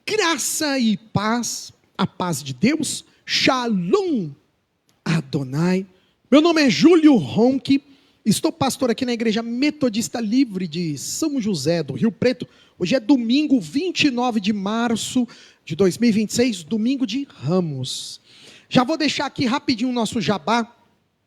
Graça e paz, a paz de Deus, Shalom Adonai. Meu nome é Júlio Ronque, estou pastor aqui na Igreja Metodista Livre de São José do Rio Preto. Hoje é domingo 29 de março de 2026, domingo de Ramos. Já vou deixar aqui rapidinho o nosso jabá.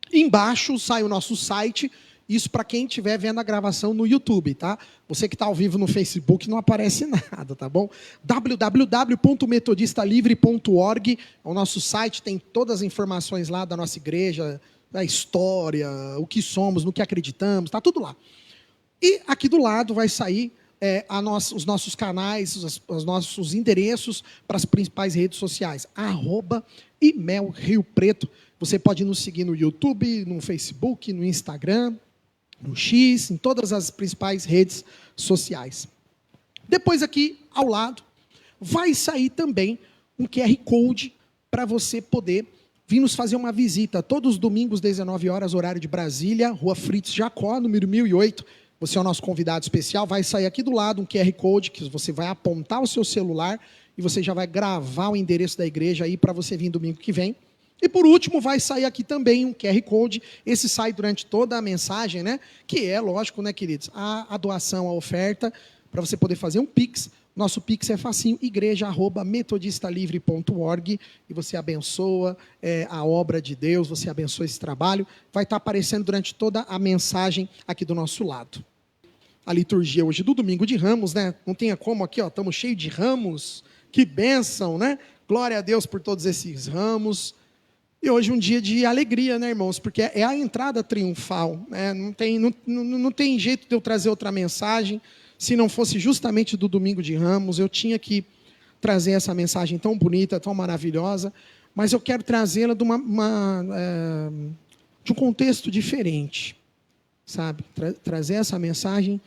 Embaixo sai o nosso site. Isso para quem estiver vendo a gravação no YouTube, tá? Você que está ao vivo no Facebook não aparece nada, tá bom? www.metodistalivre.org é o nosso site, tem todas as informações lá da nossa igreja, da história, o que somos, no que acreditamos, tá tudo lá. E aqui do lado vai sair os nossos canais, os nossos endereços para as principais redes sociais. @Imel Rio Preto. Você pode nos seguir no YouTube, no Facebook, no Instagram, no X, em todas as principais redes sociais. Depois aqui, ao lado, vai sair também um QR Code para você poder vir nos fazer uma visita. Todos os domingos, 19 horas, horário de Brasília, Rua Fritz Jacó, número 1008. Você é o nosso convidado especial. Vai sair aqui do lado um QR Code que você vai apontar o seu celular e você já vai gravar o endereço da igreja aí para você vir domingo que vem. E por último, vai sair aqui também um QR Code, esse sai durante toda a mensagem, né? Que é, lógico, né, queridos, a doação, a oferta, para você poder fazer um Pix. Nosso Pix é facinho, igreja@metodistalivre.org, e você abençoa a obra de Deus, você abençoa esse trabalho. Vai estar aparecendo durante toda a mensagem aqui do nosso lado. A liturgia hoje do domingo de Ramos, né? Não tinha como aqui, ó, estamos cheios de ramos, que bênção, né? Glória a Deus por todos esses ramos. E hoje é um dia de alegria, né, irmãos? Porque é a entrada triunfal, né? Não tem jeito de eu trazer outra mensagem. Se não fosse justamente do domingo de Ramos, eu tinha que trazer essa mensagem tão bonita, tão maravilhosa. Mas eu quero trazê-la de um contexto diferente, sabe? Trazer essa mensagem.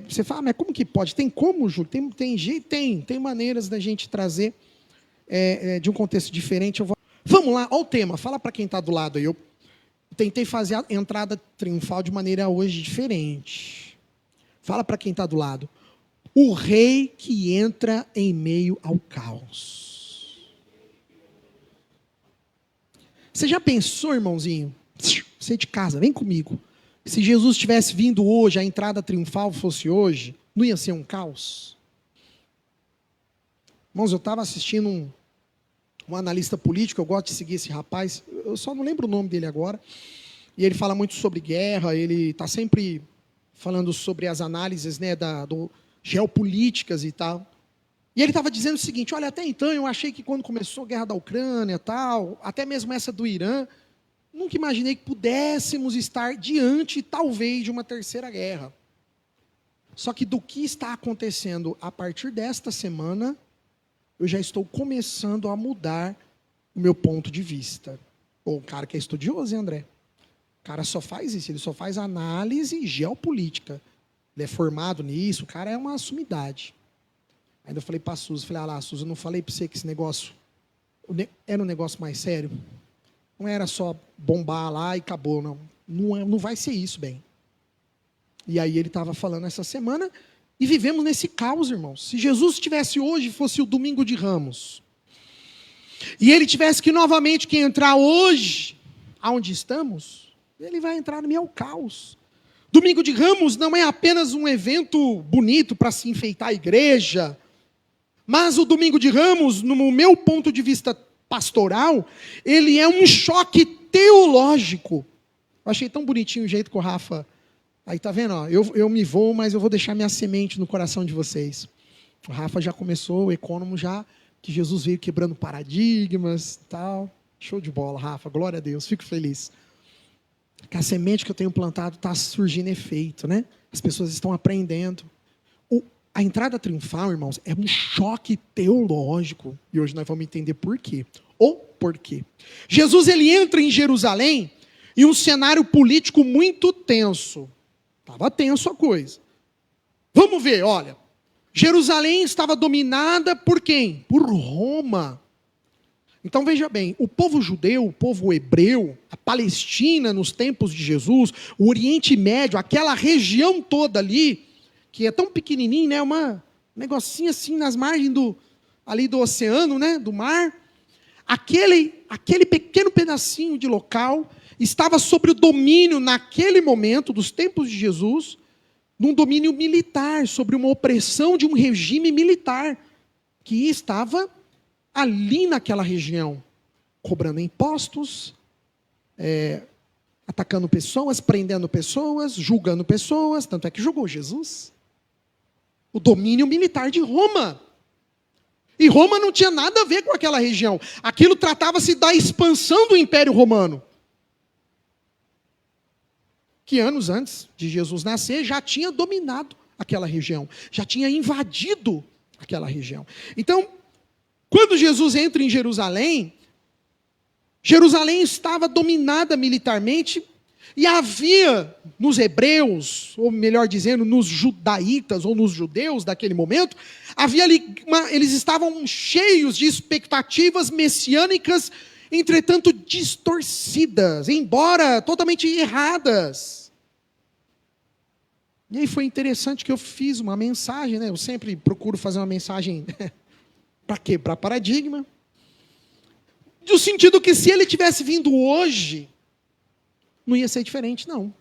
Você fala, mas como que pode? Tem como, Júlio? Tem jeito? Tem maneiras da gente trazer de um contexto diferente. Vamos lá, olha o tema, fala para quem está do lado aí. Eu tentei fazer a entrada triunfal de maneira hoje diferente. Fala para quem está do lado. O rei que entra em meio ao caos. Você já pensou, irmãozinho? Você de casa, vem comigo. Se Jesus tivesse vindo hoje, a entrada triunfal fosse hoje, não ia ser um caos? Irmãos, eu estava assistindo um analista político, eu gosto de seguir esse rapaz, eu só não lembro o nome dele agora, e ele fala muito sobre guerra, ele está sempre falando sobre as análises, né, geopolíticas e tal, e ele estava dizendo o seguinte, olha, até então eu achei que quando começou a guerra da Ucrânia e tal, até mesmo essa do Irã, nunca imaginei que pudéssemos estar diante, talvez, de uma terceira guerra. Só que do que está acontecendo a partir desta semana, eu já estou começando a mudar o meu ponto de vista. O cara que é estudioso, hein, André? O cara só faz isso, ele só faz análise geopolítica. Ele é formado nisso, o cara é uma sumidade. Ainda eu falei para a Suzy, Suzy, eu não falei para você que esse negócio era um negócio mais sério? Não era só bombar lá e acabou, não. Não vai ser isso, bem. E aí ele estava falando essa semana. E vivemos nesse caos, irmãos. Se Jesus estivesse hoje, fosse o domingo de Ramos, e ele tivesse que novamente entrar hoje, aonde estamos, ele vai entrar no meio ao caos. Domingo de Ramos não é apenas um evento bonito para se enfeitar a igreja, mas o domingo de Ramos, no meu ponto de vista pastoral, ele é um choque teológico. Eu achei tão bonitinho o jeito que o Rafa... Aí tá vendo, ó, eu me vou, mas eu vou deixar minha semente no coração de vocês. O Rafa já começou, o Econômico já, que Jesus veio quebrando paradigmas e tal. Show de bola, Rafa, glória a Deus, fico feliz. Que a semente que eu tenho plantado está surgindo efeito, né? As pessoas estão aprendendo. A entrada triunfal, irmãos, é um choque teológico. E hoje nós vamos entender por quê. O porquê. Jesus, ele entra em Jerusalém em um cenário político muito tenso. Estava tenso a coisa. Vamos ver, olha. Jerusalém estava dominada por quem? Por Roma. Então veja bem, o povo judeu, o povo hebreu, a Palestina nos tempos de Jesus, o Oriente Médio, aquela região toda ali, que é tão pequenininho, né, um negocinho assim nas margens ali do oceano, né, do mar, aquele pequeno pedacinho de local estava sob o domínio, naquele momento, dos tempos de Jesus, num domínio militar, sobre uma opressão de um regime militar, que estava ali naquela região, cobrando impostos, atacando pessoas, prendendo pessoas, julgando pessoas, tanto é que julgou Jesus. O domínio militar de Roma. E Roma não tinha nada a ver com aquela região. Aquilo tratava-se da expansão do Império Romano, que anos antes de Jesus nascer já tinha dominado aquela região, já tinha invadido aquela região. Então, quando Jesus entra em Jerusalém, Jerusalém estava dominada militarmente, e havia nos hebreus, ou melhor dizendo, nos judaítas, ou nos judeus daquele momento, havia ali eles estavam cheios de expectativas messiânicas, entretanto distorcidas, embora totalmente erradas. E aí foi interessante que eu fiz uma mensagem, né? Eu sempre procuro fazer uma mensagem para quebrar paradigma, no sentido que se ele tivesse vindo hoje, não ia ser diferente, não.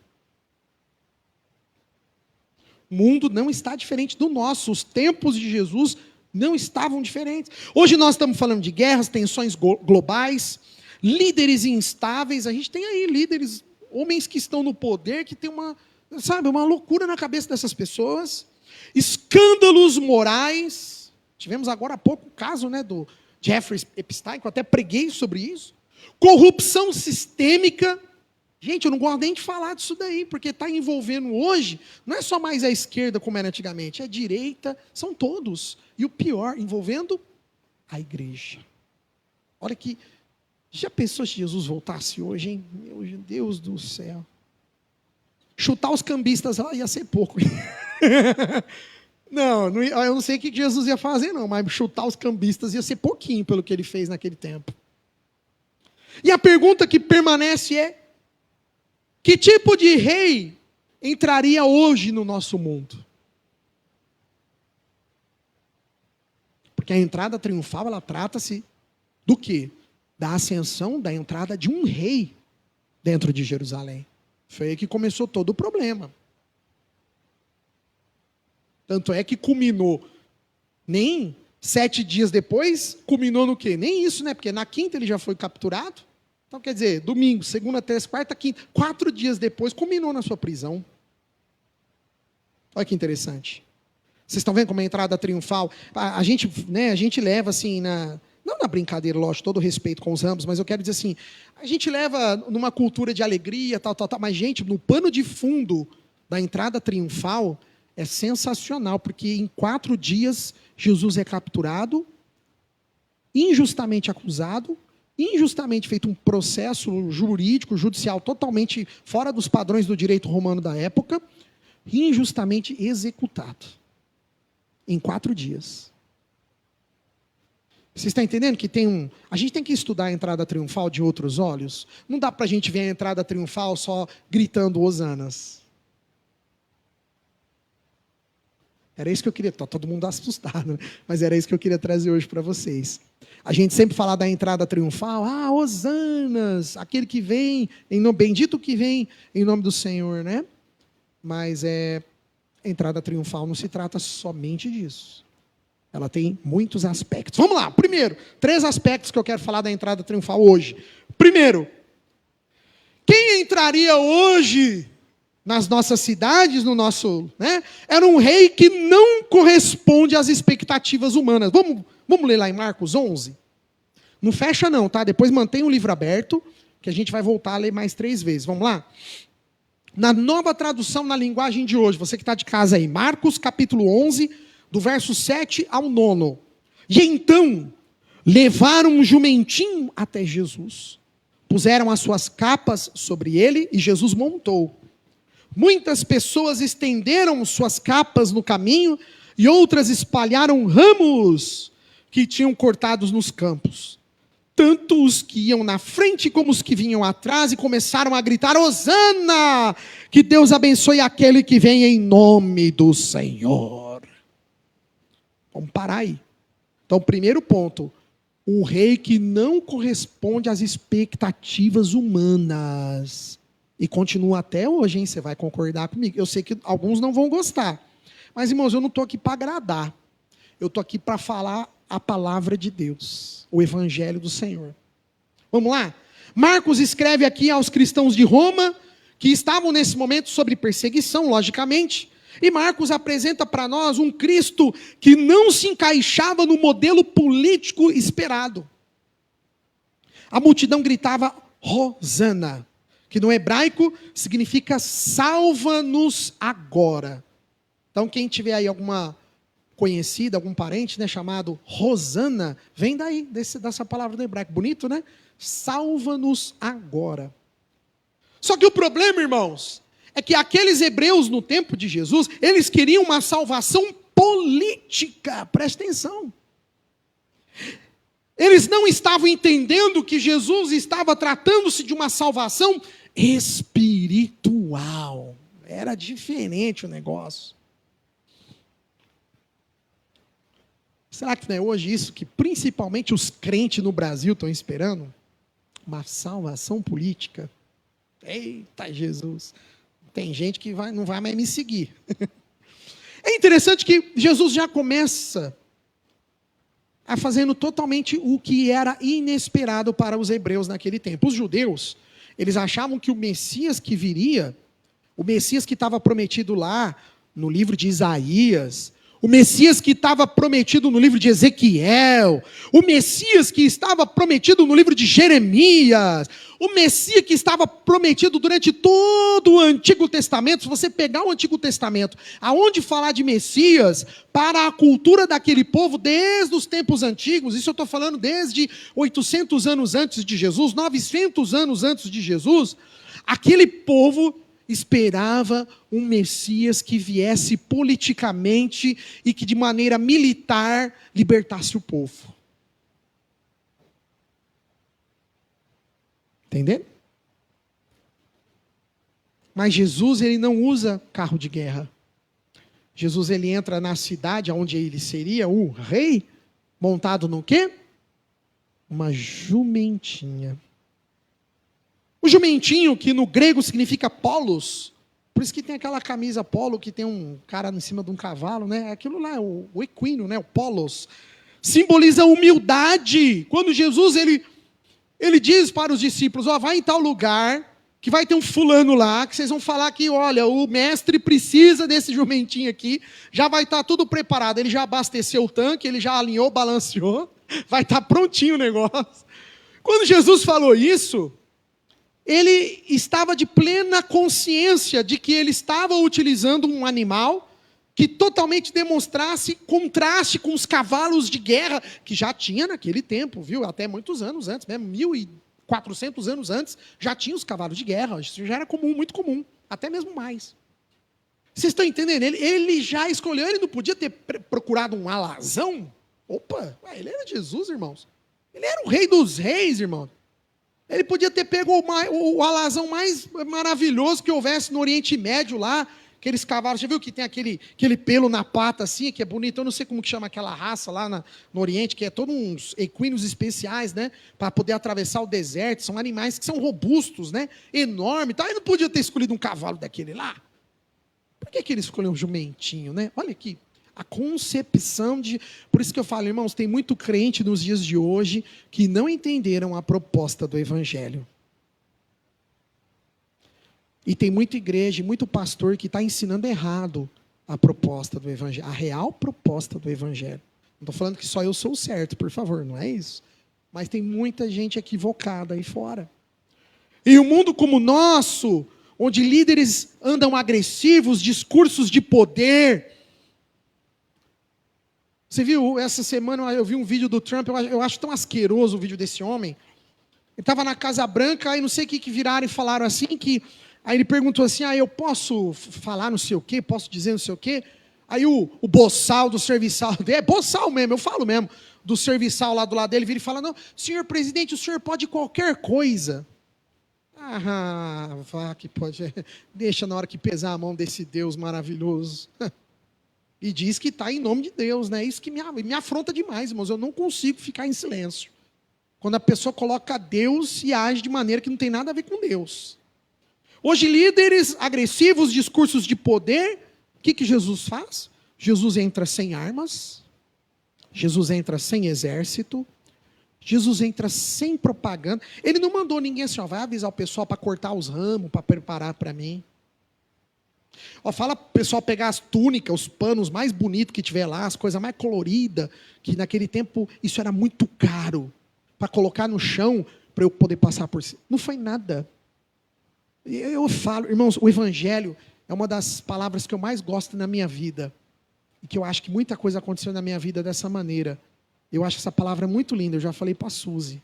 O mundo não está diferente do nosso. Os tempos de Jesus não estavam diferentes. Hoje nós estamos falando de guerras, tensões globais, líderes instáveis. A gente tem aí líderes, homens que estão no poder, que tem uma loucura na cabeça dessas pessoas. Escândalos morais. Tivemos agora há pouco o caso, né, do Jeffrey Epstein, que eu até preguei sobre isso. Corrupção sistêmica. Gente, eu não gosto nem de falar disso daí, porque está envolvendo hoje, não é só mais a esquerda como era antigamente, é a direita, são todos. E o pior, envolvendo a igreja. Olha que, já pensou se Jesus voltasse hoje, hein? Meu Deus do céu. Chutar os cambistas lá ia ser pouco. Não, eu não sei o que Jesus ia fazer não, mas chutar os cambistas ia ser pouquinho pelo que ele fez naquele tempo. E a pergunta que permanece é: que tipo de rei entraria hoje no nosso mundo? Porque a entrada triunfal, ela trata-se do quê? Da ascensão, da entrada de um rei dentro de Jerusalém. Foi aí que começou todo o problema. Tanto é que culminou, nem 7 dias depois, culminou no quê? Nem isso, né? Porque na quinta ele já foi capturado. Então, quer dizer, domingo, segunda, terça, quarta, quinta, 4 dias depois, culminou na sua prisão. Olha que interessante. Vocês estão vendo como é a entrada triunfal? A gente leva assim, não na brincadeira, lógico, todo respeito com os ramos, mas eu quero dizer assim, a gente leva numa cultura de alegria, tal, mas, gente, no pano de fundo da entrada triunfal, é sensacional, porque em 4 dias, Jesus é capturado, injustamente acusado, injustamente feito um processo jurídico, judicial, totalmente fora dos padrões do direito romano da época, injustamente executado. Em 4 dias. Vocês estão entendendo que a gente tem que estudar a entrada triunfal de outros olhos? Não dá para a gente ver a entrada triunfal só gritando hosanas. Era isso que eu queria, todo mundo assustado, né? Mas era isso que eu queria trazer hoje para vocês. A gente sempre fala da entrada triunfal, hosanas, aquele que vem, bendito que vem em nome do Senhor, né? Mas a entrada triunfal não se trata somente disso. Ela tem muitos aspectos. Vamos lá, primeiro, 3 aspectos que eu quero falar da entrada triunfal hoje. Primeiro, quem entraria hoje nas nossas cidades, era um rei que não corresponde às expectativas humanas. Vamos ler lá em Marcos 11? Não fecha não, tá? Depois mantém o livro aberto, que a gente vai voltar a ler mais 3 vezes. Vamos lá? Na nova tradução na linguagem de hoje, você que está de casa aí, Marcos capítulo 11, do verso 7 ao 9. E então, levaram um jumentinho até Jesus, puseram as suas capas sobre ele e Jesus montou. Muitas pessoas estenderam suas capas no caminho e outras espalharam ramos que tinham cortados nos campos. Tanto os que iam na frente como os que vinham atrás e começaram a gritar: Hosana! Que Deus abençoe aquele que vem em nome do Senhor. Vamos parar aí. Então, primeiro ponto, um rei que não corresponde às expectativas humanas. E continua até hoje, hein? Você vai concordar comigo. Eu sei que alguns não vão gostar. Mas, irmãos, eu não estou aqui para agradar. Eu estou aqui para falar a palavra de Deus, o evangelho do Senhor. Vamos lá? Marcos escreve aqui aos cristãos de Roma, que estavam nesse momento sob perseguição, logicamente. E Marcos apresenta para nós um Cristo que não se encaixava no modelo político esperado. A multidão gritava Hosana, que no hebraico significa salva-nos agora. Então quem tiver aí alguma conhecida, algum parente, né, chamado Hosana, vem daí, dessa palavra do hebraico. Bonito, né? Salva-nos agora. Só que o problema, irmãos, é que aqueles hebreus no tempo de Jesus, eles queriam uma salvação política. Presta atenção. Eles não estavam entendendo que Jesus estava tratando-se de uma salvação espiritual. Era diferente o negócio. Será que não é hoje isso que principalmente os crentes no Brasil estão esperando? Uma salvação política. Eita Jesus! Tem gente que não vai mais me seguir. É interessante que Jesus já começa a fazendo totalmente o que era inesperado para os hebreus naquele tempo. Os judeus, eles achavam que o Messias que viria, o Messias que estava prometido lá no livro de Isaías, o Messias que estava prometido no livro de Ezequiel, o Messias que estava prometido no livro de Jeremias, o Messias que estava prometido durante todo o Antigo Testamento. Se você pegar o Antigo Testamento, aonde falar de Messias, para a cultura daquele povo, desde os tempos antigos, isso eu estou falando desde 800 anos antes de Jesus, 900 anos antes de Jesus, aquele povo esperava um Messias que viesse politicamente e que de maneira militar libertasse o povo. Entendeu? Mas Jesus, ele não usa carro de guerra. Jesus, ele entra na cidade onde ele seria o rei, montado no quê? Uma jumentinha. O jumentinho, que no grego significa polos, por isso que tem aquela camisa polo que tem um cara em cima de um cavalo, né? Aquilo lá é o equino, né? O polos. Simboliza humildade. Quando Jesus, ele diz para os discípulos, ó, vai em tal lugar, que vai ter um fulano lá, que vocês vão falar que, olha, o mestre precisa desse jumentinho aqui, já vai estar tudo preparado. Ele já abasteceu o tanque, ele já alinhou, balanceou, vai estar prontinho o negócio. Quando Jesus falou isso, ele estava de plena consciência de que ele estava utilizando um animal que totalmente demonstrasse contraste com os cavalos de guerra que já tinha naquele tempo, viu? Até muitos anos antes, mesmo 1400 anos antes, já tinha os cavalos de guerra. Isso já era comum, muito comum, até mesmo mais. Vocês estão entendendo? Ele já escolheu, ele não podia ter procurado um alazão? Opa, ele era Jesus, irmãos. Ele era o rei dos reis, irmãos. Ele podia ter pego o alazão mais maravilhoso que houvesse no Oriente Médio lá, aqueles cavalos, já viu que tem aquele pelo na pata assim, que é bonito, eu não sei como que chama aquela raça lá no Oriente, que é todos uns equinos especiais, né, para poder atravessar o deserto, são animais que são robustos, né, enormes, então ele não podia ter escolhido um cavalo daquele lá. Por que ele escolheu um jumentinho, né? Olha aqui. A concepção de... Por isso que eu falo, irmãos, tem muito crente nos dias de hoje que não entenderam a proposta do Evangelho. E tem muita igreja, muito pastor que está ensinando errado a proposta do Evangelho, a real proposta do Evangelho. Não estou falando que só eu sou o certo, por favor, não é isso. Mas tem muita gente equivocada aí fora. E um mundo como o nosso, onde líderes andam agressivos, discursos de poder... Você viu, essa semana eu vi um vídeo do Trump, eu acho tão asqueroso o vídeo desse homem. Ele estava na Casa Branca, aí não sei o que viraram e falaram assim, aí ele perguntou assim, eu posso falar não sei o quê, posso dizer não sei o quê? Aí o boçal do serviçal, é boçal mesmo, eu falo mesmo, do serviçal lá do lado dele, vira e fala, não, senhor presidente, o senhor pode qualquer coisa. Vá que pode, deixa na hora que pesar a mão desse Deus maravilhoso. E diz que está em nome de Deus, né? Isso que me afronta demais, irmãos. Eu não consigo ficar em silêncio. Quando a pessoa coloca Deus e age de maneira que não tem nada a ver com Deus. Hoje, líderes agressivos, discursos de poder, o que Jesus faz? Jesus entra sem armas, Jesus entra sem exército, Jesus entra sem propaganda. Ele não mandou ninguém assim, ó, vai avisar o pessoal para cortar os ramos, para preparar para mim. Ó, fala para o pessoal pegar as túnicas, os panos mais bonitos que tiver lá, as coisas mais coloridas, que naquele tempo isso era muito caro, para colocar no chão, para eu poder passar por cima. Não foi nada. Eu falo, irmãos, o evangelho é uma das palavras que eu mais gosto na minha vida. E que eu acho que muita coisa aconteceu na minha vida dessa maneira. Eu acho essa palavra muito linda. Eu já falei para a Suzy.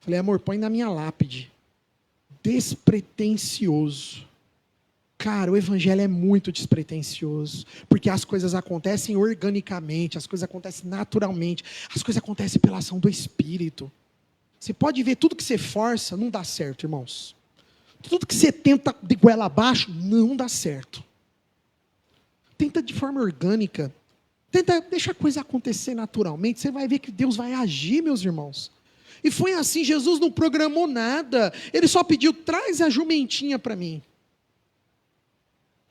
Falei, amor, põe na minha lápide. Despretensioso. Cara, o evangelho é muito despretensioso. Porque as coisas acontecem organicamente. As coisas acontecem naturalmente. As coisas acontecem pela ação do Espírito. Você pode ver, tudo que você força, não dá certo, irmãos. Tudo que você tenta de goela abaixo, não dá certo. Tenta de forma orgânica. Tenta deixar a coisa acontecer naturalmente. Você vai ver que Deus vai agir, meus irmãos. E foi assim, Jesus não programou nada. Ele só pediu, traz a jumentinha para mim.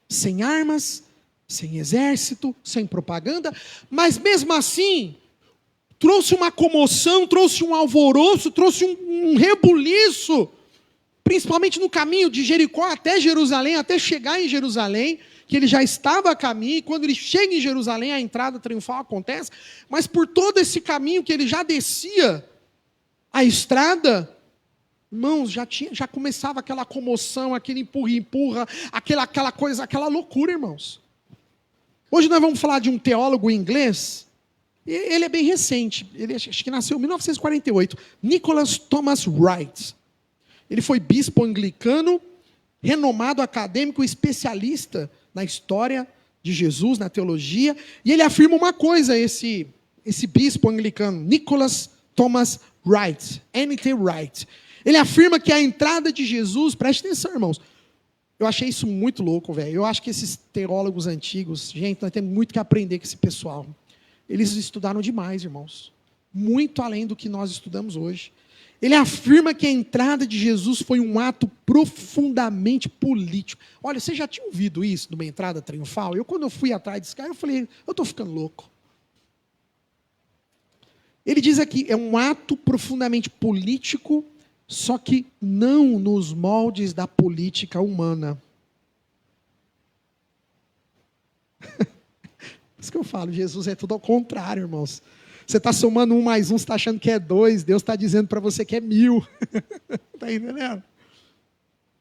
Sem armas, sem exército, sem propaganda. Mas mesmo assim, trouxe uma comoção, trouxe um alvoroço, trouxe um rebuliço. Principalmente no caminho de Jericó até Jerusalém, até chegar em Jerusalém, que ele já estava a caminho, e quando ele chega em Jerusalém, a entrada triunfal acontece, mas por todo esse caminho que ele já descia a estrada, irmãos, já começava aquela comoção, aquele empurra, aquela coisa, aquela loucura, irmãos. Hoje nós vamos falar de um teólogo inglês, ele é bem recente, ele acho que nasceu em 1948, Nicholas Thomas Wright. Ele foi bispo anglicano, renomado acadêmico, especialista na história de Jesus, na teologia, e ele afirma uma coisa, esse bispo anglicano, Nicholas Thomas Wright, N.T. Wright. Ele afirma que a entrada de Jesus, preste atenção, irmãos, eu achei isso muito louco, velho. Eu acho que esses teólogos antigos, gente, nós temos muito que aprender com esse pessoal. Eles estudaram demais, irmãos, muito além do que nós estudamos hoje. Ele afirma que a entrada de Jesus foi um ato profundamente político. Olha, você já tinha ouvido isso, de uma entrada triunfal? Quando eu fui atrás desse cara, eu falei, eu estou ficando louco. Ele diz aqui, é um ato profundamente político, só que não nos moldes da política humana. Isso que eu falo, Jesus é tudo ao contrário, irmãos. Você está somando 1 mais 1, você está achando que é 2, Deus está dizendo para você que é 1000. Está entendendo?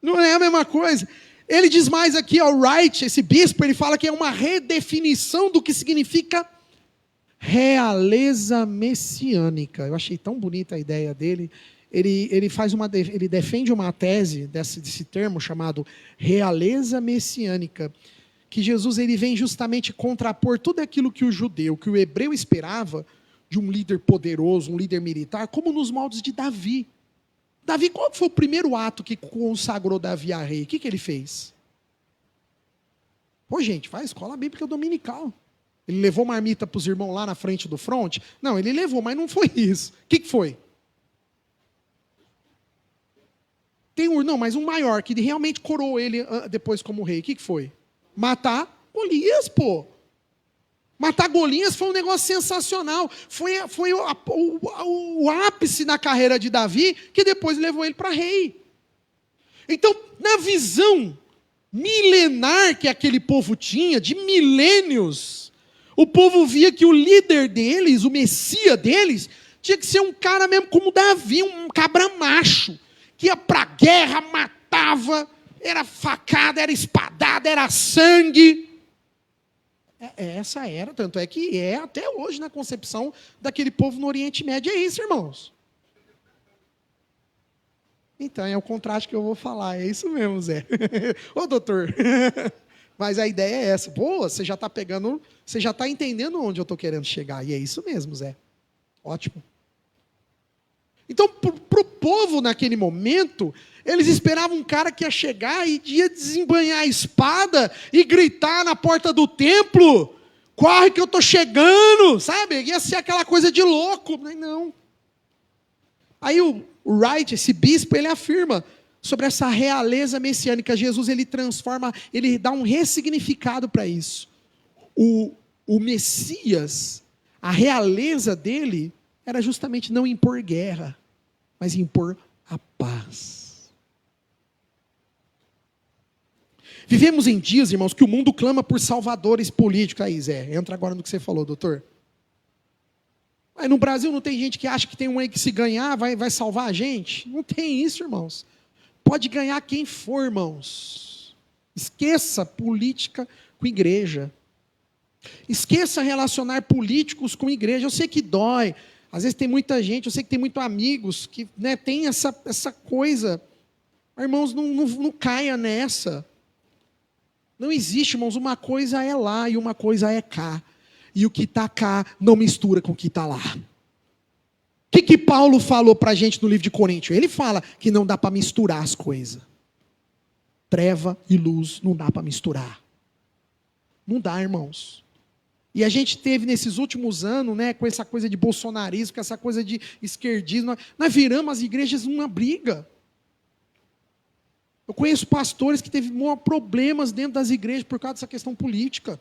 Não é a mesma coisa. Ele diz mais aqui, ó, Wright, esse bispo, ele fala que é uma redefinição do que significa realeza messiânica. Eu achei tão bonita a ideia dele. Ele defende uma tese desse termo chamado realeza messiânica, que Jesus ele vem justamente contrapor tudo aquilo que o judeu, que o hebreu esperava de um líder poderoso, um líder militar, como nos moldes de Davi. Davi, qual foi o primeiro ato que consagrou Davi a rei? O que ele fez? Pô, gente, vai escola bíblica dominical. Ele levou marmita para os irmãos lá na frente do fronte? Não, ele levou, mas não foi isso. O que foi? Não, mas um maior, que realmente coroou ele depois como rei. O que foi? Matar Golias, pô. Matar Golias foi um negócio sensacional. Foi o ápice na carreira de Davi, que depois levou ele para rei. Então, na visão milenar que aquele povo tinha, de milênios, o povo via que o líder deles, o Messias deles, tinha que ser um cara mesmo como Davi, um cabra macho, que ia para a guerra, matava, era facada, era espadada, era sangue. Essa era, tanto é que é até hoje na concepção daquele povo no Oriente Médio. É isso, irmãos. Então, é o contraste que eu vou falar. É isso mesmo, Zé. Ô, doutor. Mas a ideia é essa. Pô, você já está pegando, você já está entendendo onde eu estou querendo chegar. E é isso mesmo, Zé. Ótimo. Então, para o povo naquele momento, eles esperavam um cara que ia chegar e ia desembanhar a espada e gritar na porta do templo: corre que eu estou chegando, sabe? Ia ser aquela coisa de louco, mas não. Aí o Wright, esse bispo, ele afirma sobre essa realeza messiânica. Jesus, ele transforma, ele dá um ressignificado para isso. O Messias, a realeza dele, era justamente não impor guerra, mas impor a paz. Vivemos em dias, irmãos, que o mundo clama por salvadores políticos. Aí, Zé, entra agora no que você falou, doutor. Mas no Brasil não tem gente que acha que tem um aí que se ganhar vai salvar a gente? Não tem isso, irmãos. Pode ganhar quem for, irmãos. Esqueça política com igreja. Esqueça relacionar políticos com igreja. Eu sei que dói. Às vezes tem muita gente, eu sei que tem muitos amigos que, né, tem essa coisa. Mas, irmãos, não caia nessa. Não existe, irmãos, uma coisa é lá e uma coisa é cá. E o que está cá não mistura com o que está lá. O que Paulo falou para a gente no livro de Coríntios? Ele fala que não dá para misturar as coisas. Treva e luz não dá para misturar. Não dá, irmãos. E a gente teve nesses últimos anos, né, com essa coisa de bolsonarismo, com essa coisa de esquerdismo, nós viramos as igrejas numa briga. Eu conheço pastores que teve problemas dentro das igrejas por causa dessa questão política.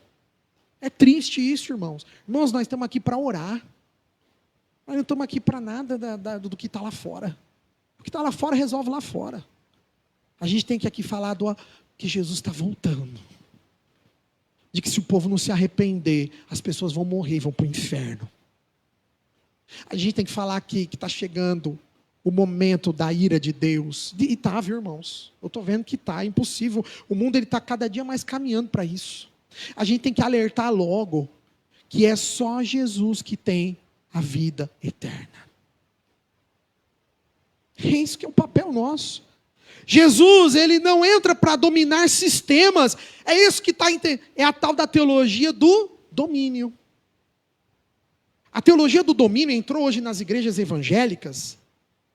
É triste isso, irmãos. Irmãos, nós estamos aqui para orar. Nós não estamos aqui para nada do que está lá fora. O que está lá fora, resolve lá fora. A gente tem que aqui falar que Jesus está voltando. De que se o povo não se arrepender, as pessoas vão morrer e vão para o inferno. A gente tem que falar aqui que está chegando o momento da ira de Deus. E está, viu, irmãos? Eu estou vendo que está, é impossível. O mundo está cada dia mais caminhando para isso. A gente tem que alertar logo que é só Jesus que tem a vida eterna. É isso que é o papel nosso. Jesus, ele não entra para dominar sistemas. É isso que está entendendo. É a tal da teologia do domínio. A teologia do domínio entrou hoje nas igrejas evangélicas.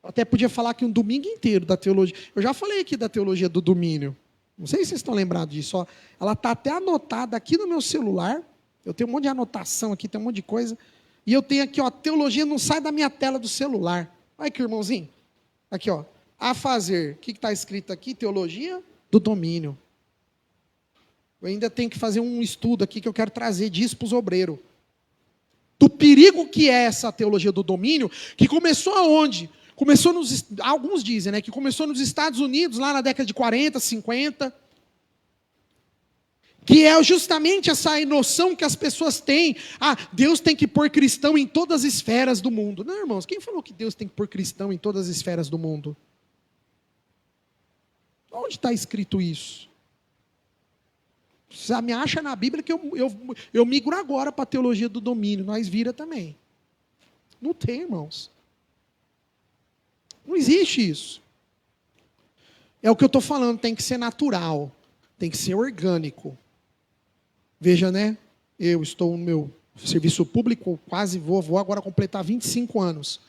Eu até podia falar aqui um domingo inteiro da teologia. Eu já falei aqui da teologia do domínio. Não sei se vocês estão lembrados disso. Ó. Ela está até anotada aqui no meu celular. Eu tenho um monte de anotação aqui, tem um monte de coisa. E eu tenho aqui, ó, teologia não sai da minha tela do celular. Olha aqui, irmãozinho. Aqui, ó. A fazer. O que está escrito aqui? Teologia do domínio. Eu ainda tenho que fazer um estudo aqui que eu quero trazer disso para os obreiros. Do perigo que é essa teologia do domínio, que começou aonde? Começou alguns dizem, né, que começou nos Estados Unidos, lá na década de 40, 50. Que é justamente essa noção que as pessoas têm. Ah, Deus tem que pôr cristão em todas as esferas do mundo. Não, irmãos, quem falou que Deus tem que pôr cristão em todas as esferas do mundo? Onde está escrito isso? Você me acha na Bíblia que eu migro agora para a teologia do domínio. Nós vira também. Não tem, irmãos. Não existe isso. É o que eu estou falando, tem que ser natural. Tem que ser orgânico. Veja, né? Eu estou no meu serviço público, quase vou agora completar 25 anos.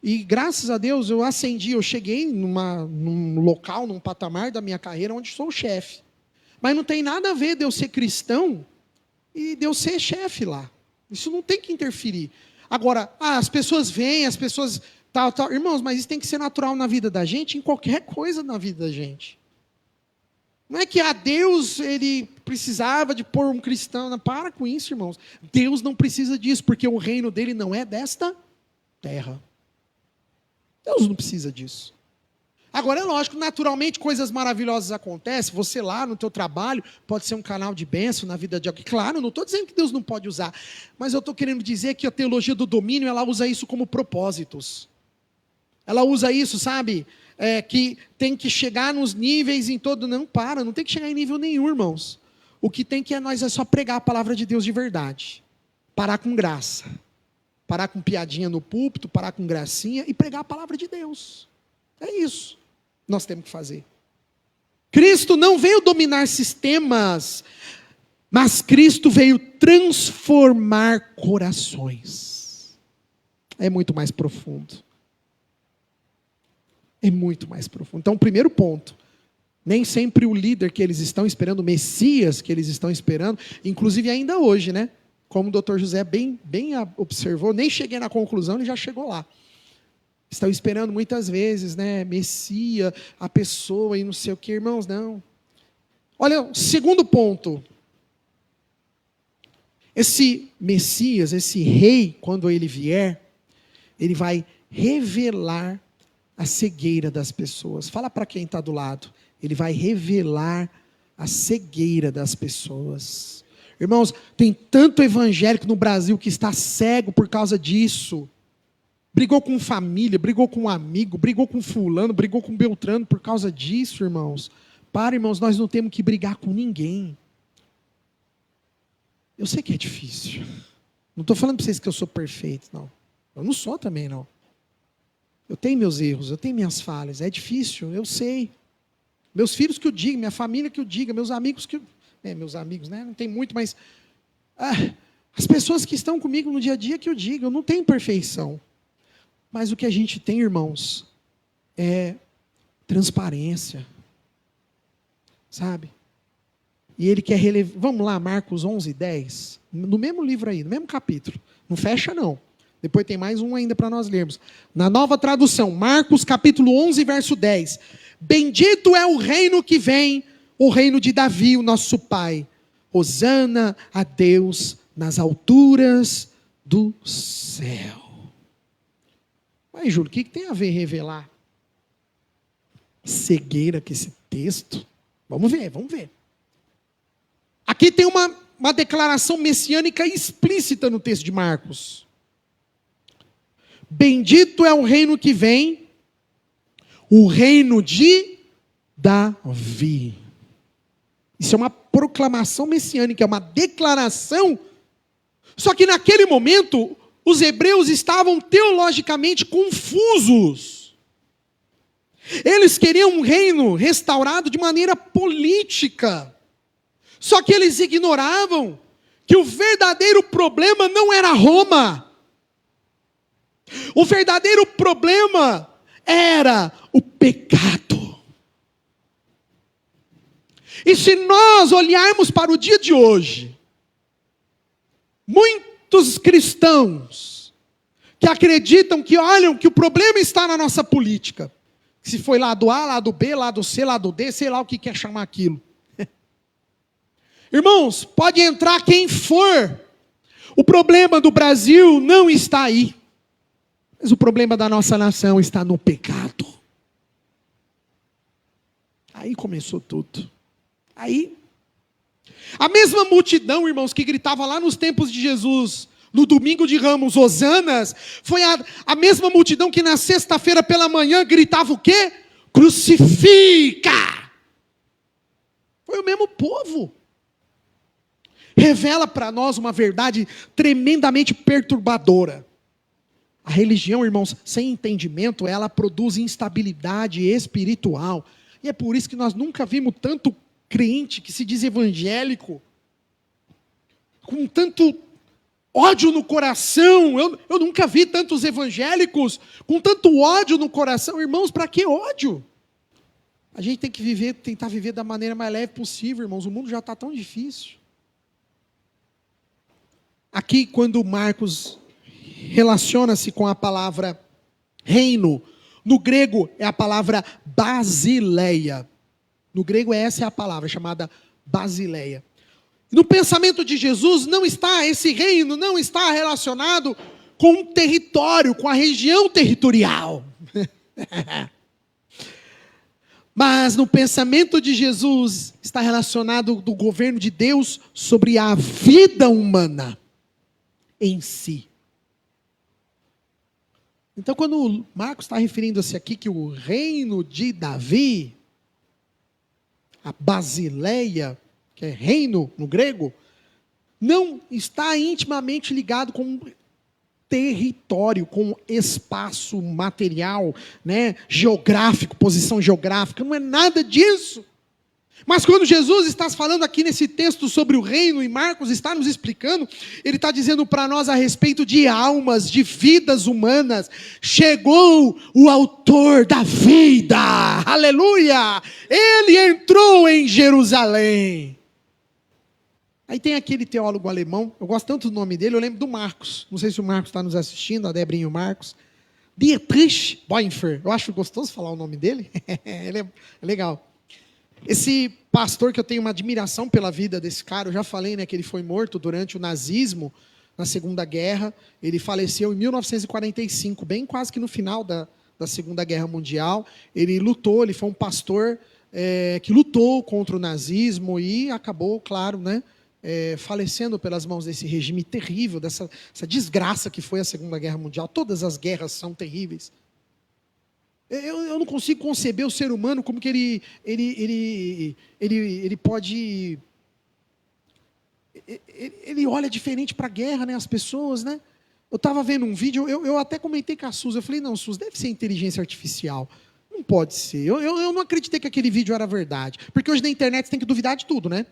E graças a Deus eu ascendi, eu cheguei num local, num patamar da minha carreira onde sou o chefe. Mas não tem nada a ver de eu ser cristão e de eu ser chefe lá. Isso não tem que interferir. Agora, as pessoas vêm, as pessoas... Tal. Irmãos, mas isso tem que ser natural na vida da gente, em qualquer coisa na vida da gente. Não é que Deus ele precisava de pôr um cristão. Não, para com isso, irmãos. Deus não precisa disso, porque o reino dele não é desta terra. Deus não precisa disso. Agora é lógico, naturalmente coisas maravilhosas acontecem. Você lá no teu trabalho pode ser um canal de bênção na vida de alguém. Claro, não estou dizendo que Deus não pode usar. Mas eu estou querendo dizer que a teologia do domínio, ela usa isso como propósitos. Ela usa isso, sabe? Que tem que chegar nos níveis em todo... Não tem que chegar em nível nenhum, irmãos. O que tem que nós é só pregar a palavra de Deus de verdade. Parar com graça. Parar com piadinha no púlpito, parar com gracinha e pregar a palavra de Deus. É isso. Nós temos que fazer. Cristo não veio dominar sistemas, mas Cristo veio transformar corações. É muito mais profundo. É muito mais profundo. Então, primeiro ponto. Nem sempre o líder que eles estão esperando, o Messias que eles estão esperando, inclusive ainda hoje, né? como o doutor José bem observou, nem cheguei na conclusão, ele já chegou lá. Estão esperando muitas vezes, né, Messias, a pessoa e não sei o que, irmãos, não. Olha, segundo ponto. Esse Messias, esse rei, quando ele vier, ele vai revelar a cegueira das pessoas. Fala para quem está do lado. Ele vai revelar a cegueira das pessoas. Irmãos, tem tanto evangélico no Brasil que está cego por causa disso. Brigou com família, brigou com um amigo, brigou com fulano, brigou com Beltrano por causa disso, irmãos. Para, irmãos, nós não temos que brigar com ninguém. Eu sei que é difícil. Não estou falando para vocês que eu sou perfeito, não. Eu não sou também, não. Eu tenho meus erros, eu tenho minhas falhas. É difícil, eu sei. Meus filhos que o digam, minha família que o diga, meus amigos que... meus amigos, né? Não tem muito, mas... as pessoas que estão comigo no dia a dia que o digam. Eu não tenho perfeição. Mas o que a gente tem, irmãos, é transparência. Sabe? E ele quer relevar... Vamos lá, Marcos 11:10. No mesmo livro aí, no mesmo capítulo. Não fecha, não. Depois tem mais um ainda para nós lermos. Na Nova Tradução, Marcos capítulo 11, verso 10. Bendito é o reino que vem, o reino de Davi, o nosso pai. Hosana a Deus nas alturas do céu. Mas, Júlio, o que tem a ver revelar? Cegueira com esse texto? Vamos ver, vamos ver. Aqui tem uma declaração messiânica explícita no texto de Marcos. Bendito é o reino que vem, o reino de Davi. Isso é uma proclamação messiânica, é uma declaração. Só que naquele momento, os hebreus estavam teologicamente confusos. Eles queriam um reino restaurado de maneira política. Só que eles ignoravam que o verdadeiro problema não era Roma. O verdadeiro problema era o pecado. E se nós olharmos para o dia de hoje, muitos cristãos que acreditam que olham que o problema está na nossa política, se foi lado A, lado B, lado C, lado D, sei lá o que quer chamar aquilo. Irmãos, pode entrar quem for, o problema do Brasil não está aí. Mas o problema da nossa nação está no pecado. Aí começou tudo. Aí, a mesma multidão, irmãos, que gritava lá nos tempos de Jesus, no domingo de Ramos, hosanas, foi a mesma multidão que na sexta-feira pela manhã gritava o quê? Crucifica! Foi o mesmo povo. Revela para nós uma verdade tremendamente perturbadora. A religião, irmãos, sem entendimento, ela produz instabilidade espiritual. E é por isso que nós nunca vimos tanto crente que se diz evangélico, com tanto ódio no coração. Eu nunca vi tantos evangélicos com tanto ódio no coração. Irmãos, para que ódio? A gente tem que tentar viver da maneira mais leve possível, irmãos. O mundo já está tão difícil. Aqui, quando Marcos relaciona-se com a palavra reino, no grego é a palavra basileia. No grego essa é a palavra, chamada basileia. No pensamento de Jesus, esse reino não está relacionado com um território, com a região territorial. Mas no pensamento de Jesus, está relacionado do governo de Deus sobre a vida humana em si. Então, quando Marcos está referindo-se aqui que o reino de Davi, a Basileia, que é reino no grego, não está intimamente ligado com território, com espaço material, né, geográfico, posição geográfica, não é nada disso. Mas quando Jesus está falando aqui nesse texto sobre o reino, e Marcos está nos explicando, ele está dizendo para nós a respeito de almas, de vidas humanas. Chegou o autor da vida, aleluia! Ele entrou em Jerusalém. Aí tem aquele teólogo alemão, eu gosto tanto do nome dele, eu lembro do Marcos. Não sei se o Marcos está nos assistindo, a Debrinha e o Marcos. Dietrich Bonhoeffer, eu acho gostoso falar o nome dele, ele é legal. Esse pastor que eu tenho uma admiração pela vida desse cara, eu já falei, né, que ele foi morto durante o nazismo, na Segunda Guerra. Ele faleceu em 1945, bem quase que no final da Segunda Guerra Mundial. Ele lutou, ele foi um pastor que lutou contra o nazismo e acabou, claro, né, falecendo pelas mãos desse regime terrível, dessa desgraça que foi a Segunda Guerra Mundial. Todas as guerras são terríveis. Eu não consigo conceber o ser humano como que ele pode... Ele olha diferente para a guerra, né, as pessoas, né? Eu estava vendo um vídeo, eu até comentei com a Suzy, eu falei, não, Suzy, deve ser inteligência artificial. Não pode ser. Eu não acreditei que aquele vídeo era verdade. Porque hoje na internet você tem que duvidar de tudo, né?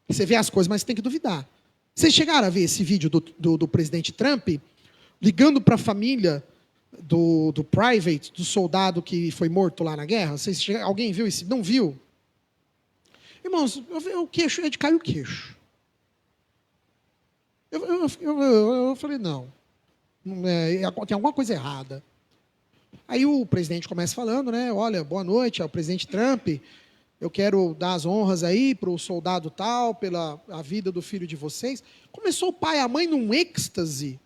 Você vê as coisas, mas você tem que duvidar. Vocês chegaram a ver esse vídeo do presidente Trump ligando para a família do private, do soldado que foi morto lá na guerra? Alguém viu isso? Não viu? Irmãos, o queixo é de cair o queixo. Eu falei, não. Tem alguma coisa errada. Aí o presidente começa falando, né? Olha, boa noite, é o presidente Trump. Eu quero dar as honras aí para o soldado tal, pela a vida do filho de vocês. Começou o pai e a mãe num êxtase.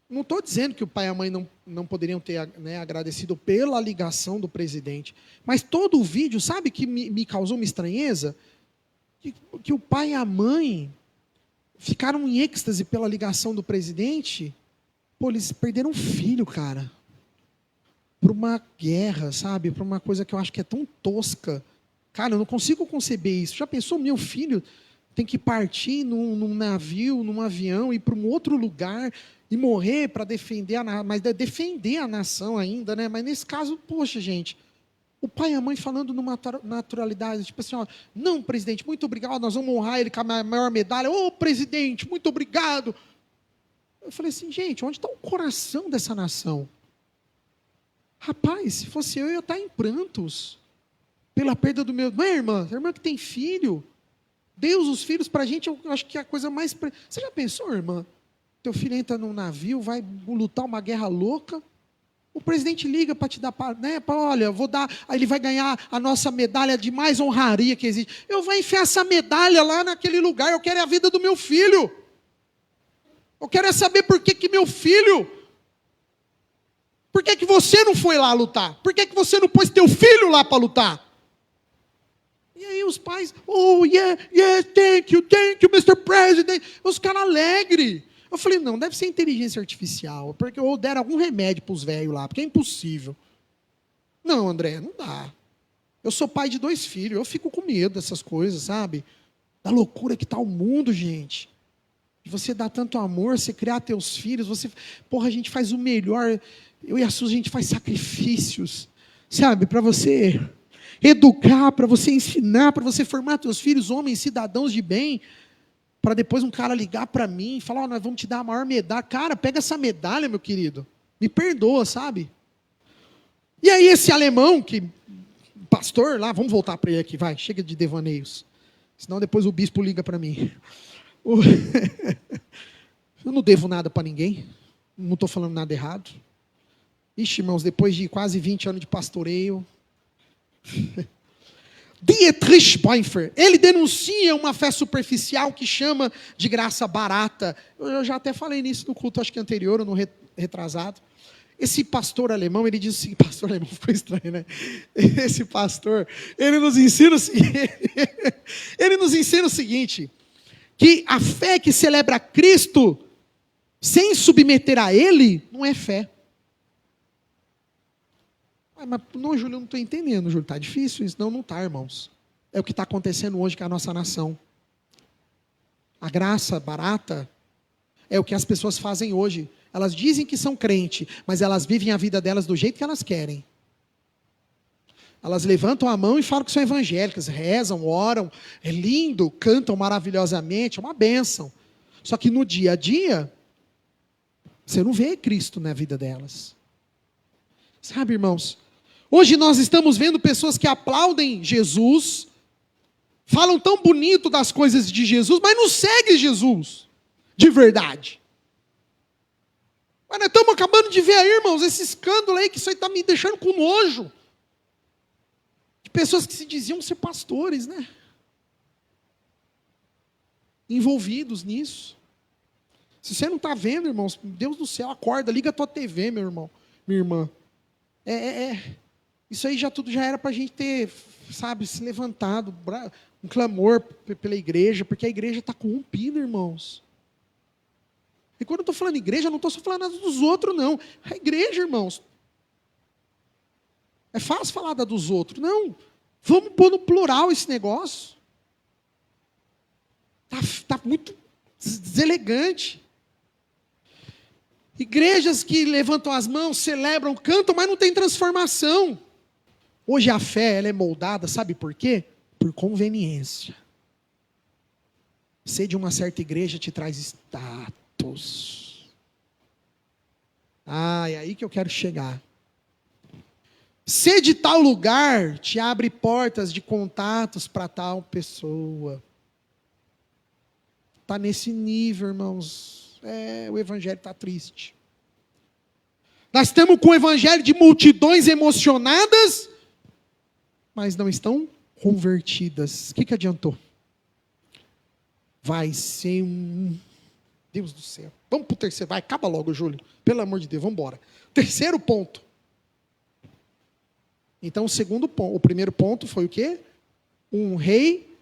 Não estou dizendo que o pai e a mãe não poderiam ter, né, agradecido pela ligação do presidente. Mas todo o vídeo, sabe que me causou uma estranheza? Que o pai e a mãe ficaram em êxtase pela ligação do presidente. Pô, eles perderam um filho, cara. Por uma guerra, sabe? Por uma coisa que eu acho que é tão tosca. Cara, eu não consigo conceber isso. Já pensou, meu filho tem que partir num navio, num avião, ir para um outro lugar e morrer para defender defender a nação ainda, né? Mas nesse caso, poxa, gente, o pai e a mãe falando numa naturalidade, tipo assim, ó, não, presidente, muito obrigado, nós vamos honrar ele com a maior medalha. Ô, presidente, muito obrigado. Eu falei assim, gente, onde está o coração dessa nação? Rapaz, se fosse eu ia estar em prantos pela perda do meu... Não é, irmã? A irmã que tem filho. Deus, os filhos, para a gente, eu acho que é a coisa mais... Você já pensou, irmã? Teu filho entra num navio, vai lutar uma guerra louca, o presidente liga para te dar... Né, olha, vou dar... Aí ele vai ganhar a nossa medalha de mais honraria que existe. Eu vou enfiar essa medalha lá naquele lugar, eu quero a vida do meu filho. Eu quero saber por que meu filho... Por que você não foi lá lutar? Por que você não pôs teu filho lá para lutar? E aí os pais, oh, yeah, thank you, Mr. President. Os caras alegres. Eu falei, não, deve ser inteligência artificial. Porque ou deram algum remédio para os velhos lá, porque é impossível. Não, André, não dá. Eu sou pai de 2 filhos, eu fico com medo dessas coisas, sabe? Da loucura que está o mundo, gente. De você dar tanto amor, você criar teus filhos, você... Porra, a gente faz o melhor... Eu e a Suzy, a gente faz sacrifícios, sabe, para você educar, para você ensinar, para você formar teus filhos, homens, cidadãos de bem, para depois um cara ligar para mim e falar, oh, nós vamos te dar a maior medalha. Cara, pega essa medalha, meu querido, me perdoa, sabe? E aí esse alemão, pastor lá, vamos voltar para ele aqui, vai, chega de devaneios, senão depois o bispo liga para mim. Eu não devo nada para ninguém, não estou falando nada errado. Ixi, irmãos, depois de quase 20 anos de pastoreio. Dietrich Bonhoeffer, ele denuncia uma fé superficial que chama de graça barata. Eu já até falei nisso no culto, acho que anterior, ou no retrasado. Esse pastor alemão, ele diz assim, pastor alemão ficou estranho, né? Esse pastor, ele nos ensina o seguinte, que a fé que celebra Cristo, sem submeter a Ele, não é fé. Mas não, Júlio, eu não estou entendendo, Júlio, está difícil isso? Não está, irmãos. É o que está acontecendo hoje com a nossa nação. A graça barata é o que as pessoas fazem hoje. Elas dizem que são crentes, mas elas vivem a vida delas do jeito que elas querem. Elas levantam a mão e falam que são evangélicas, rezam, oram, é lindo, cantam maravilhosamente, é uma bênção. Só que no dia a dia, você não vê Cristo na vida delas. Sabe, irmãos? Hoje nós estamos vendo pessoas que aplaudem Jesus, falam tão bonito das coisas de Jesus, mas não seguem Jesus de verdade. Mas nós estamos acabando de ver aí, irmãos, esse escândalo aí, que isso aí está me deixando com nojo. De pessoas que se diziam ser pastores, né? Envolvidos nisso. Se você não está vendo, irmãos, Deus do céu, acorda, liga a tua TV, meu irmão, minha irmã. Isso aí tudo já era para a gente ter, sabe, se levantado, um clamor pela igreja, porque a igreja está corrompida, irmãos. E quando eu estou falando igreja, eu não estou só falando nada dos outros, não. A igreja, irmãos. É fácil falar da dos outros. Não. Vamos pôr no plural esse negócio. Está muito deselegante. Igrejas que levantam as mãos, celebram, cantam, mas não tem transformação. Hoje a fé ela é moldada, sabe por quê? Por conveniência. Ser de uma certa igreja te traz status. É aí que eu quero chegar. Ser de tal lugar te abre portas de contatos para tal pessoa. Está nesse nível, irmãos. O evangelho está triste. Nós estamos com o evangelho de multidões emocionadas, mas não estão convertidas. O que adiantou? Vai ser Deus do céu. Vamos para o terceiro. Vai, acaba logo, Júlio. Pelo amor de Deus, vamos embora. Terceiro ponto. Então, o primeiro ponto foi o quê? Um rei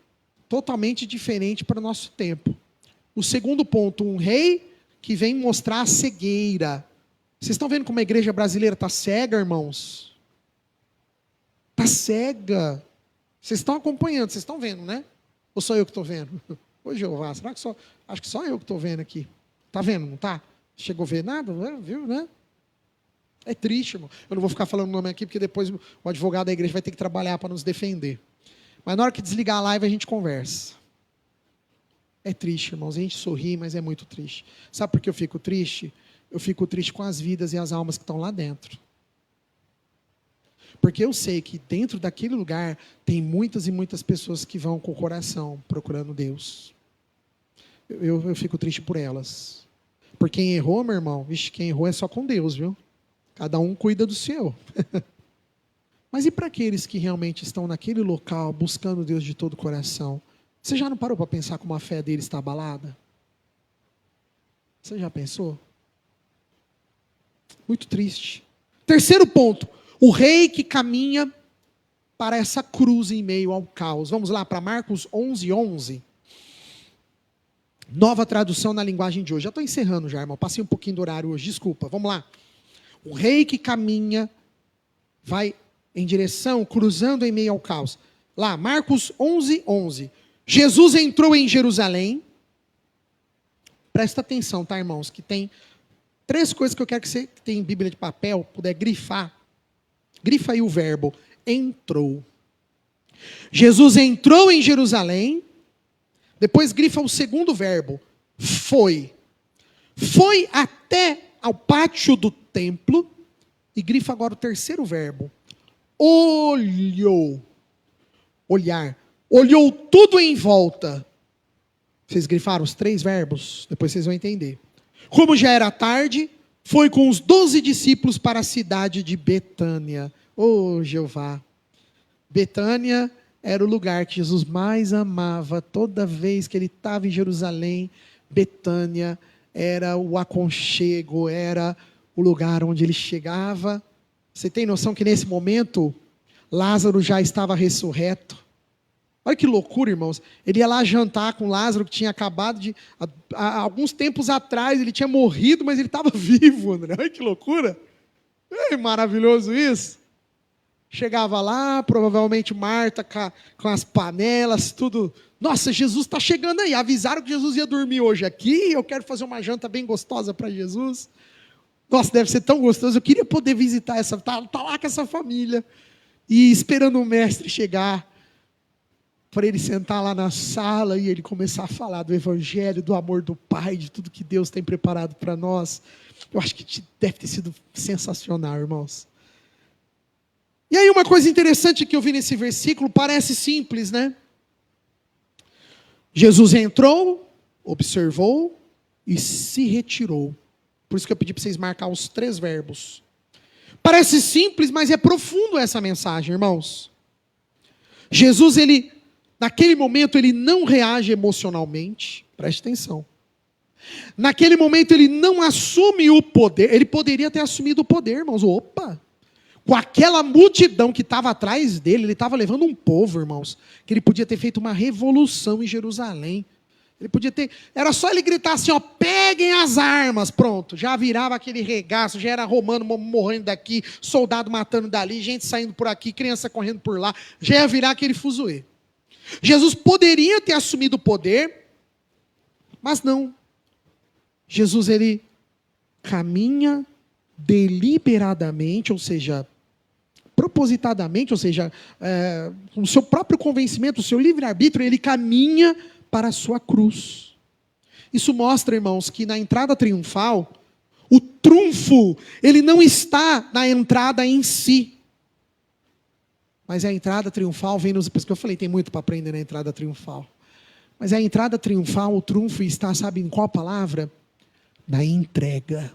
totalmente diferente para o nosso tempo. O segundo ponto, um rei que vem mostrar a cegueira. Vocês estão vendo como a igreja brasileira está cega, irmãos? Está cega. Vocês estão acompanhando, vocês estão vendo, né? Ou só eu que estou vendo? Ô Jeová, será que acho que só eu que estou vendo aqui. Está vendo, não está? Chegou a ver nada? Viu, né? É triste, irmão. Eu não vou ficar falando o nome aqui, porque depois o advogado da igreja vai ter que trabalhar para nos defender. Mas na hora que desligar a live, a gente conversa. É triste, irmãos. A gente sorri, mas é muito triste. Sabe por que eu fico triste? Eu fico triste com as vidas e as almas que estão lá dentro. Porque eu sei que dentro daquele lugar tem muitas e muitas pessoas que vão com o coração procurando Deus. Eu fico triste por elas. Por quem errou, meu irmão, quem errou é só com Deus, viu? Cada um cuida do seu. Mas e para aqueles que realmente estão naquele local, buscando Deus de todo o coração? Você já não parou para pensar como a fé deles está abalada? Você já pensou? Muito triste. Terceiro ponto. O rei que caminha para essa cruz em meio ao caos. Vamos lá para Marcos 11:11. Nova tradução na linguagem de hoje. Já estou encerrando já, irmão. Passei um pouquinho do horário hoje. Desculpa. Vamos lá. O rei que caminha, vai em direção, cruzando em meio ao caos. Lá, Marcos 11:11. Jesus entrou em Jerusalém. Presta atenção, tá, irmãos? Que tem 3 coisas que eu quero que você que tem Bíblia de papel, puder grifar. Grifa aí o verbo, entrou. Jesus entrou em Jerusalém. Depois grifa o segundo verbo, foi. Foi até ao pátio do templo. E grifa agora o terceiro verbo, olhou. Olhar. Olhou tudo em volta. Vocês grifaram os 3 verbos? Depois vocês vão entender. Como já era tarde, foi com os 12 discípulos para a cidade de Betânia. Oh, Jeová. Betânia era o lugar que Jesus mais amava. Toda vez que ele estava em Jerusalém, Betânia era o aconchego, era o lugar onde ele chegava. Você tem noção que nesse momento, Lázaro já estava ressurreto? Olha que loucura, irmãos. Ele ia lá jantar com Lázaro, que tinha acabado de... Há alguns tempos atrás, ele tinha morrido, mas ele estava vivo, André. Olha que loucura. É maravilhoso isso. Chegava lá, provavelmente Marta com as panelas, tudo. Nossa, Jesus está chegando aí. Avisaram que Jesus ia dormir hoje aqui. Eu quero fazer uma janta bem gostosa para Jesus. Nossa, deve ser tão gostoso. Eu queria poder visitar tá lá com essa família. E esperando o mestre chegar, para ele sentar lá na sala e ele começar a falar do evangelho, do amor do Pai, de tudo que Deus tem preparado para nós. Eu acho que deve ter sido sensacional, irmãos. E aí uma coisa interessante que eu vi nesse versículo, parece simples, né? Jesus entrou, observou e se retirou. Por isso que eu pedi para vocês marcar os 3 verbos. Parece simples, mas é profundo essa mensagem, irmãos. Jesus, naquele momento, ele não reage emocionalmente. Preste atenção. Naquele momento, ele não assume o poder. Ele poderia ter assumido o poder, irmãos. Opa! Com aquela multidão que estava atrás dele, ele estava levando um povo, irmãos, que ele podia ter feito uma revolução em Jerusalém. Ele podia ter, era só ele gritar assim, ó, peguem as armas, pronto, já virava aquele regaço, já era romano morrendo daqui, soldado matando dali, gente saindo por aqui, criança correndo por lá, já ia virar aquele fuzuê. Jesus poderia ter assumido o poder, mas não. Jesus, ele caminha deliberadamente, ou seja, propositadamente, ou seja, com o seu próprio convencimento, o seu livre-arbítrio, ele caminha para a sua cruz. Isso mostra, irmãos, que na entrada triunfal, o trunfo, ele não está na entrada em si. Mas a entrada triunfal vem nos... Por isso que eu falei, tem muito para aprender na entrada triunfal. Mas a entrada triunfal, o trunfo está, sabe em qual palavra? Na entrega.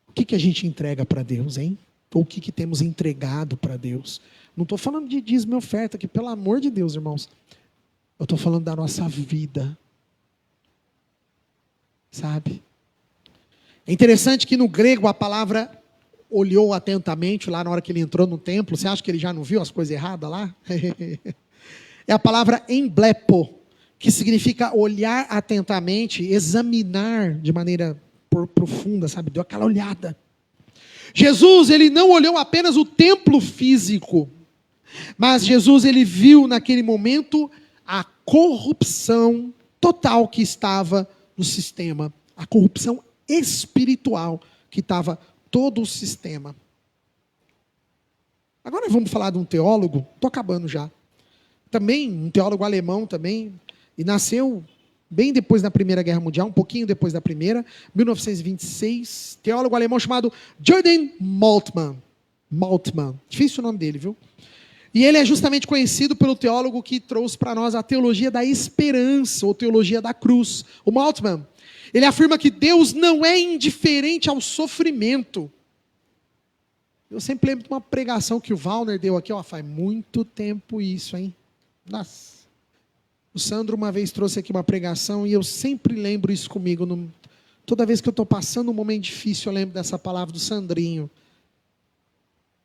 O que a gente entrega para Deus, hein? Ou o que temos entregado para Deus? Não estou falando de dízimo e oferta, que pelo amor de Deus, irmãos. Eu estou falando da nossa vida. Sabe? É interessante que no grego a palavra olhou atentamente lá na hora que ele entrou no templo. Você acha que ele já não viu as coisas erradas lá? É a palavra emblepo, que significa olhar atentamente, examinar de maneira profunda, sabe? Deu aquela olhada. Jesus, ele não olhou apenas o templo físico, mas Jesus, ele viu naquele momento a corrupção total que estava no sistema, a corrupção espiritual que estava todo o sistema. Agora vamos falar de um teólogo, estou acabando já, também um teólogo alemão também, e nasceu bem depois da Primeira Guerra Mundial, um pouquinho depois da Primeira, 1926, teólogo alemão chamado Jürgen Moltmann. Moltmann, difícil o nome dele, viu? E ele é justamente conhecido pelo teólogo que trouxe para nós a teologia da esperança, ou teologia da cruz. O Moltmann, ele afirma que Deus não é indiferente ao sofrimento. Eu sempre lembro de uma pregação que o Wallner deu aqui, ó, faz muito tempo isso, hein? Nossa. O Sandro uma vez trouxe aqui uma pregação e eu sempre lembro isso comigo. Toda vez que eu estou passando um momento difícil, eu lembro dessa palavra do Sandrinho.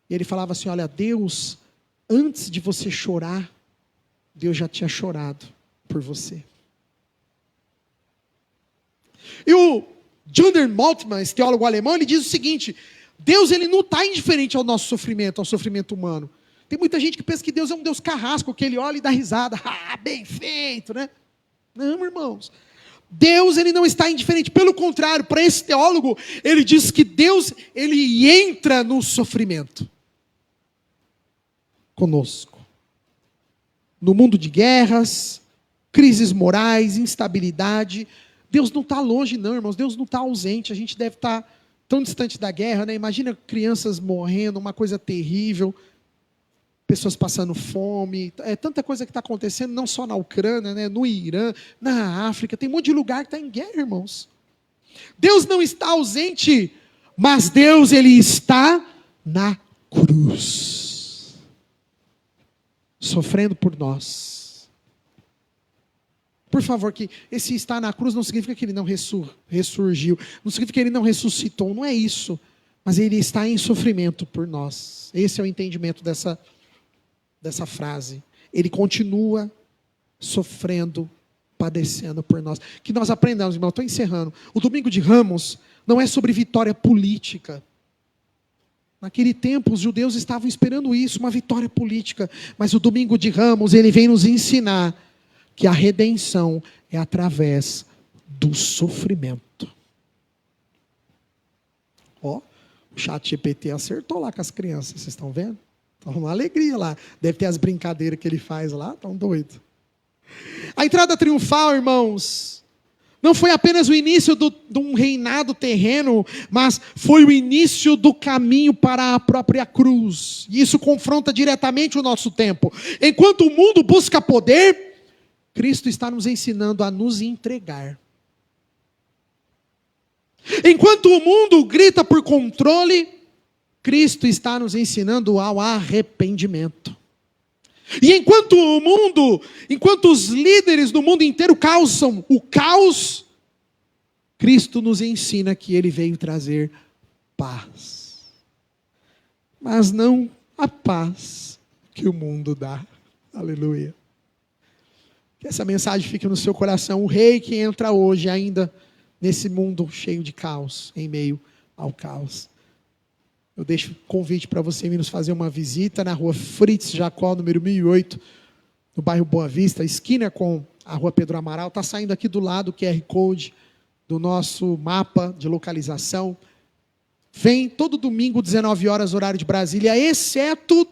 E ele falava assim, olha, Deus, antes de você chorar, Deus já tinha chorado por você. E o Jürgen Moltmann, esse teólogo alemão, ele diz o seguinte, Deus, ele não está indiferente ao nosso sofrimento, ao sofrimento humano. Tem muita gente que pensa que Deus é um Deus carrasco, que ele olha e dá risada. Ah, bem feito, né? Não, irmãos. Deus, ele não está indiferente. Pelo contrário, para esse teólogo, ele diz que Deus, ele entra no sofrimento. Conosco. No mundo de guerras, crises morais, instabilidade. Deus não está longe, não, irmãos. Deus não está ausente. A gente deve estar tão distante da guerra, né? Imagina crianças morrendo, uma coisa terrível. Pessoas passando fome, é tanta coisa que está acontecendo, não só na Ucrânia, né, no Irã, na África, tem um monte de lugar que está em guerra, irmãos. Deus não está ausente, mas Deus, ele está na cruz, sofrendo por nós. Por favor, que esse estar na cruz não significa que ele não ressurgiu, não significa que ele não ressuscitou, não é isso, mas ele está em sofrimento por nós. Esse é o entendimento dessa frase. Ele continua sofrendo, padecendo por nós. Que nós aprendamos, irmão, estou encerrando. O domingo de Ramos não é sobre vitória política. Naquele tempo, os judeus estavam esperando isso, uma vitória política. Mas o domingo de Ramos, ele vem nos ensinar que a redenção é através do sofrimento. Ó, o ChatGPT acertou lá com as crianças, vocês estão vendo? Está uma alegria lá. Deve ter as brincadeiras que ele faz lá, estão doidos. A entrada triunfal, irmãos, Não foi apenas o início de um reinado terreno, mas foi o início do caminho para a própria cruz. E isso confronta diretamente o nosso tempo. Enquanto o mundo busca poder, Cristo está nos ensinando a nos entregar. Enquanto o mundo grita por controle, Cristo está nos ensinando ao arrependimento. E enquanto os líderes do mundo inteiro causam o caos, Cristo nos ensina que Ele veio trazer paz. Mas não a paz que o mundo dá. Aleluia. Que essa mensagem fique no seu coração. O rei que entra hoje ainda nesse mundo cheio de caos, em meio ao caos. Eu deixo o convite para você vir nos fazer uma visita na rua Fritz Jacó, número 1008, no bairro Boa Vista, esquina com a rua Pedro Amaral. Está saindo aqui do lado o QR Code do nosso mapa de localização. Vem todo domingo, 19 horas, horário de Brasília, exceto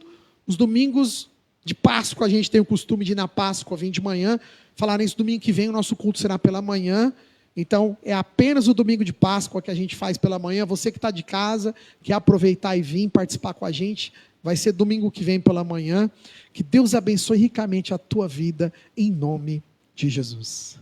os domingos de Páscoa. A gente tem o costume de ir na Páscoa, vem de manhã. Falar nisso, domingo que vem o nosso culto será pela manhã. Então, é apenas o domingo de Páscoa que a gente faz pela manhã. Você que está de casa, quer aproveitar e vir participar com a gente, vai ser domingo que vem pela manhã. Que Deus abençoe ricamente a tua vida, em nome de Jesus.